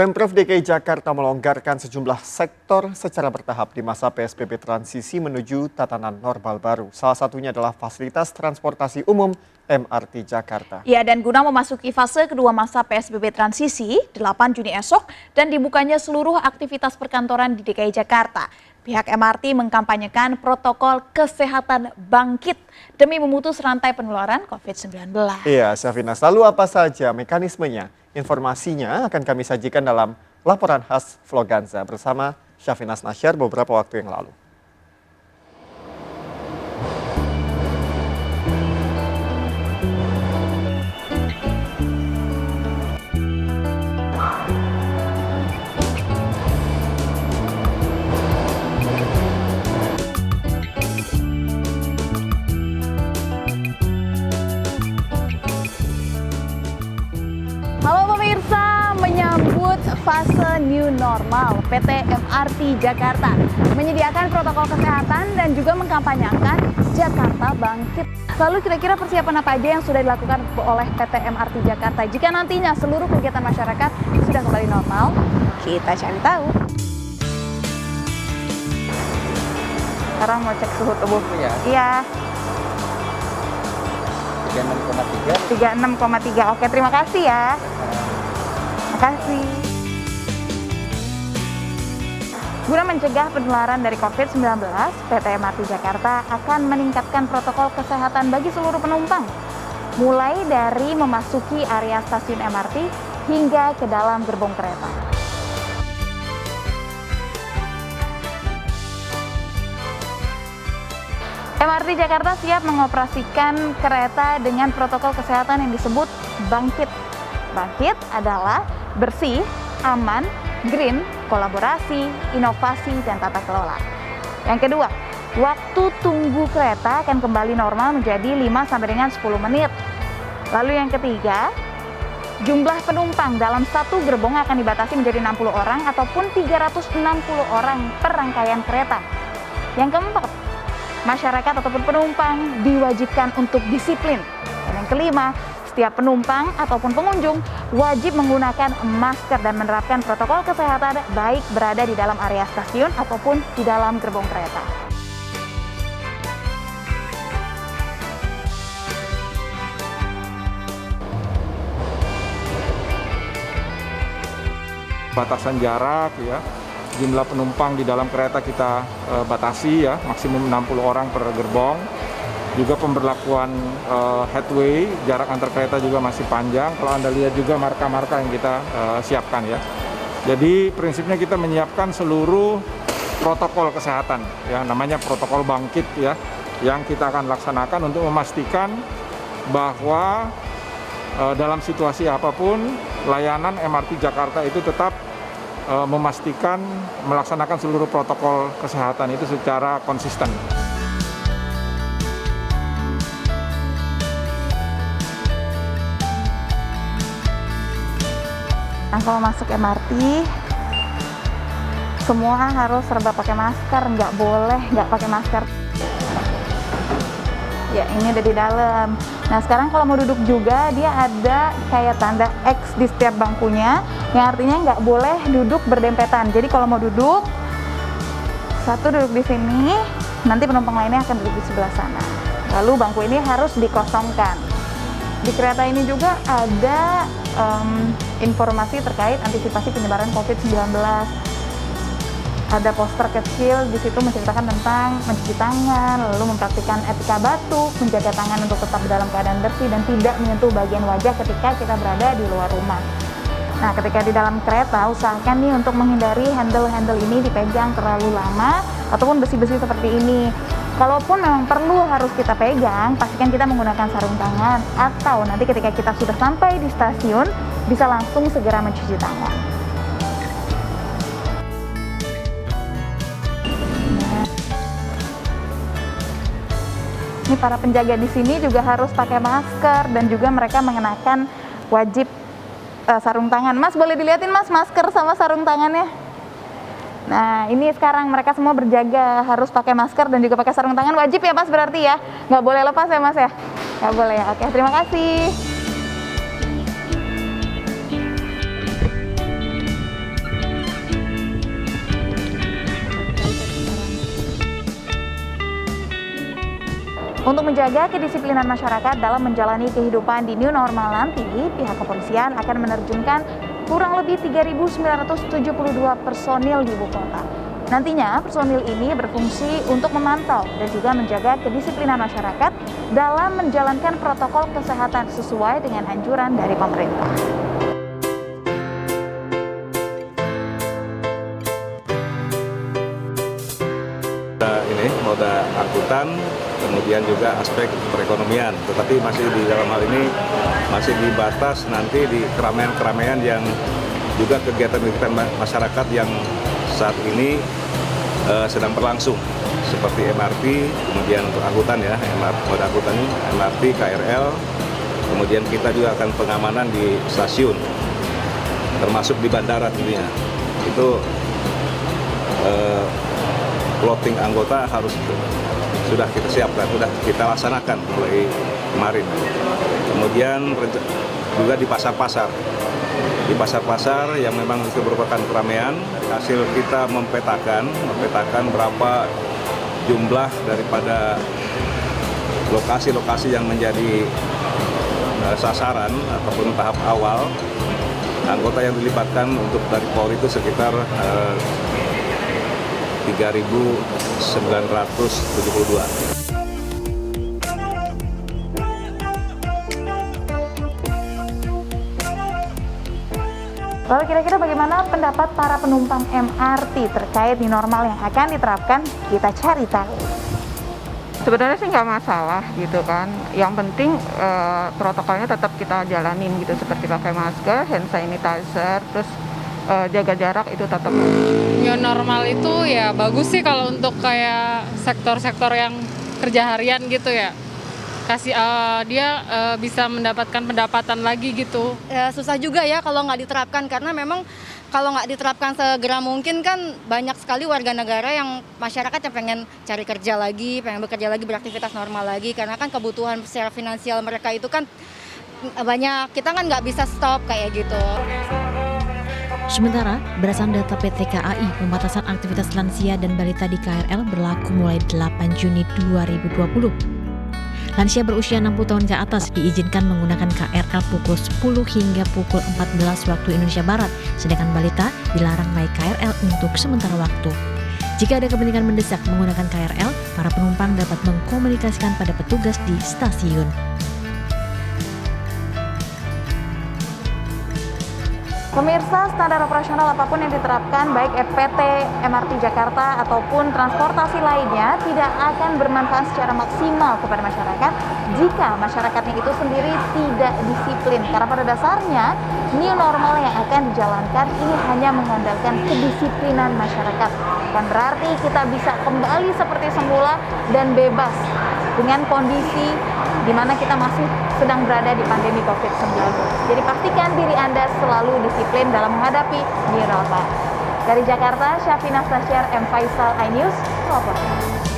Pemprov DKI Jakarta melonggarkan sejumlah sektor secara bertahap di masa PSBB transisi menuju tatanan normal baru. Salah satunya adalah fasilitas transportasi umum MRT Jakarta. Ya, dan guna memasuki fase kedua masa PSBB transisi 8 Juni esok dan dibukanya seluruh aktivitas perkantoran di DKI Jakarta, pihak MRT mengkampanyekan protokol kesehatan bangkit demi memutus rantai penularan COVID-19. Iya, Syafina, lalu apa saja mekanismenya? Informasinya akan kami sajikan dalam laporan khas Vloganza bersama Syafinas Nasyar beberapa waktu yang lalu. Halo pemirsa, menyambut fase new normal, PT MRT Jakarta menyediakan protokol kesehatan dan juga mengkampanyekan Jakarta Bangkit. Lalu kira-kira persiapan apa aja yang sudah dilakukan oleh PT MRT Jakarta jika nantinya seluruh kegiatan masyarakat sudah kembali normal? Kita cari tahu. Sekarang mau cek suhu tubuh. Iya. 36,3. Oke, terima kasih ya. Terima kasih. Guna mencegah penularan dari COVID-19, PT MRT Jakarta akan meningkatkan protokol kesehatan bagi seluruh penumpang, mulai dari memasuki area stasiun MRT hingga ke dalam gerbong kereta. MRT Jakarta siap mengoperasikan kereta dengan protokol kesehatan yang disebut Bangkit. Bangkit adalah bersih, aman, green, kolaborasi, inovasi, dan tata kelola. Yang kedua, waktu tunggu kereta akan kembali normal menjadi 5 sampai dengan 10 menit. Lalu yang ketiga, jumlah penumpang dalam satu gerbong akan dibatasi menjadi 60 orang ataupun 360 orang per rangkaian kereta. Yang keempat, masyarakat ataupun penumpang diwajibkan untuk disiplin. Dan yang kelima, setiap penumpang ataupun pengunjung wajib menggunakan masker dan menerapkan protokol kesehatan baik berada di dalam area stasiun ataupun di dalam gerbong kereta. Batasan jarak ya. Jumlah penumpang di dalam kereta kita batasi ya, maksimum 60 orang per gerbong. Juga pemberlakuan headway, jarak antar kereta juga masih panjang. Kalau Anda lihat juga marka-marka yang kita siapkan ya. Jadi prinsipnya kita menyiapkan seluruh protokol kesehatan ya, namanya protokol bangkit ya, yang kita akan laksanakan untuk memastikan bahwa dalam situasi apapun layanan MRT Jakarta itu tetap memastikan melaksanakan seluruh protokol kesehatan itu secara konsisten. Nah, kalau masuk MRT, semua harus serba pakai masker, nggak boleh nggak pakai masker. Ya, ini udah di dalam. Nah, sekarang kalau mau duduk juga, dia ada kayak tanda X di setiap bangkunya, yang artinya nggak boleh duduk berdempetan. Jadi kalau mau duduk, satu duduk di sini, nanti penumpang lainnya akan duduk di sebelah sana. Lalu bangku ini harus dikosongkan. Di kereta ini juga ada informasi terkait antisipasi penyebaran COVID-19. Ada poster kecil di situ menceritakan tentang mencuci tangan, lalu mempraktikkan etika batuk, menjaga tangan untuk tetap dalam keadaan bersih dan tidak menyentuh bagian wajah ketika kita berada di luar rumah. Nah, ketika di dalam kereta, usahakan nih untuk menghindari handle-handle ini dipegang terlalu lama ataupun besi-besi seperti ini. Kalaupun memang perlu harus kita pegang, pastikan kita menggunakan sarung tangan atau nanti ketika kita sudah sampai di stasiun bisa langsung segera mencuci tangan. Ini para penjaga di sini juga harus pakai masker dan juga mereka mengenakan wajib sarung tangan. Mas, boleh dilihatin Mas masker sama sarung tangannya? Nah, ini sekarang mereka semua berjaga harus pakai masker dan juga pakai sarung tangan. Wajib ya Mas berarti ya? Nggak boleh lepas ya Mas ya? Nggak boleh ya? Oke, terima kasih. Untuk menjaga kedisiplinan masyarakat dalam menjalani kehidupan di new normal nanti, pihak kepolisian akan menerjunkan kurang lebih 3.972 personil di ibu kota. Nantinya, personil ini berfungsi untuk memantau dan juga menjaga kedisiplinan masyarakat dalam menjalankan protokol kesehatan sesuai dengan anjuran dari pemerintah. Ini moda angkutan, kemudian juga aspek perekonomian, tetapi masih di dalam hal ini masih dibatas nanti di keramaian-keramaian yang juga kegiatan-kegiatan masyarakat yang saat ini sedang berlangsung seperti MRT, kemudian untuk angkutan ya, moda angkutan ini MRT, KRL, kemudian kita juga akan pengamanan di stasiun, termasuk di bandara tentunya. Itu plotting anggota sudah kita siapkan, sudah kita laksanakan mulai kemarin. Kemudian juga di pasar-pasar yang memang itu merupakan keramaian, hasil kita mempetakan berapa jumlah daripada lokasi-lokasi yang menjadi sasaran ataupun tahap awal. Anggota yang dilibatkan untuk dari Polri itu sekitar 3.972. Lalu kira-kira bagaimana pendapat para penumpang MRT terkait new normal yang akan diterapkan? Kita cari tahu. Sebenarnya sih nggak masalah gitu kan. Yang penting protokolnya tetap kita jalanin gitu, seperti pakai masker, hand sanitizer, terus jaga jarak itu tetap. New normal itu ya bagus sih kalau untuk kayak sektor-sektor yang kerja harian gitu ya. Kasih dia bisa mendapatkan pendapatan lagi gitu. Susah juga ya kalau nggak diterapkan, karena memang kalau nggak diterapkan segera mungkin kan banyak sekali warga negara yang masyarakat yang pengen cari kerja lagi, pengen bekerja lagi, beraktivitas normal lagi, karena kan kebutuhan secara finansial mereka itu kan banyak, kita kan nggak bisa stop kayak gitu. Sementara, berdasarkan data PT KAI, pembatasan aktivitas lansia dan balita di KRL berlaku mulai 8 Juni 2020. Lansia berusia 60 tahun ke atas diizinkan menggunakan KRL pukul 10 hingga pukul 14 waktu Indonesia Barat, sedangkan balita dilarang naik KRL untuk sementara waktu. Jika ada kepentingan mendesak menggunakan KRL, para penumpang dapat mengkomunikasikan pada petugas di stasiun. Pemirsa, standar operasional apapun yang diterapkan baik PT MRT Jakarta ataupun transportasi lainnya tidak akan bermanfaat secara maksimal kepada masyarakat jika masyarakatnya itu sendiri tidak disiplin. Karena pada dasarnya new normal yang akan dijalankan ini hanya mengandalkan kedisiplinan masyarakat. Bukan berarti kita bisa kembali seperti semula dan bebas dengan kondisi di mana kita masih sedang berada di pandemi COVID-19. Jadi pastikan diri Anda selalu disiplin dalam menghadapi new normal. Dari Jakarta, Syafina Stasyar, M. Faisal, iNews, melaporkan.